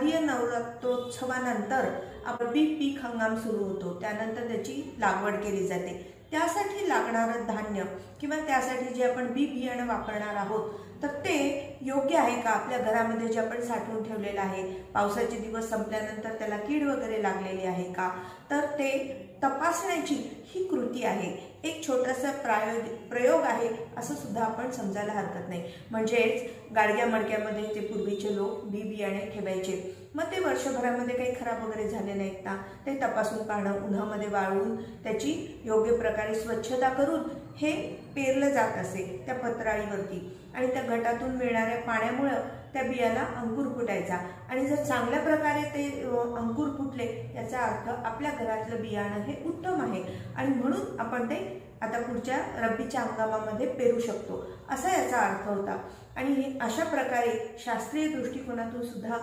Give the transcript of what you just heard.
शारदीय नवरात्रोत्सवानंतर आपण पीक हंगाम सुरू होतो, त्यानंतर त्याची लागवड केली जाते. त्यासाठी लागणारं धान्य किंवा त्यासाठी जे आपण बियाणं वापरणार आहोत तर ते योग्य आहे का, आपल्या घरामध्ये जे आपण साठवून ठेवलेलं आहे, पावसाचे दिवस संपल्यानंतर त्याला कीड वगैरे लागलेली आहे का, तर ते तपासण्याची ही कृती आहे. एक छोटासा प्रयोग आहे असं सुद्धा आपण समजायला हरकत नाही. म्हणजेच गाडग्या मडक्यामध्ये ते पूर्वीचे लोक बियाणे ठेवायचे, मग ते वर्षभरामध्ये काही खराब वगैरे झाले नाहीत ना, ते तपासून पाहणं, उन्हामध्ये वाळवून त्याची योग्य प्रकारे स्वच्छता करून हे पेरलं जात असे त्या पत्राळीवरती, आणि त्या घटातून मिळणाऱ्या पाण्यामुळं त्या बियाला अंकुर फुटायचा. आणि जर चांगल्या प्रकारे ते अंकुर फुटले याचा अर्थ आपल्या घरातलं बियाणं हे उत्तम आहे आणि म्हणून आपण ते आता पुढच्या रब्बीच्या हंगामामध्ये पेरू शकतो, असा याचा अर्थ होता. आणि अशा प्रकारे शास्त्रीय दृष्टिकोनातून सुद्धा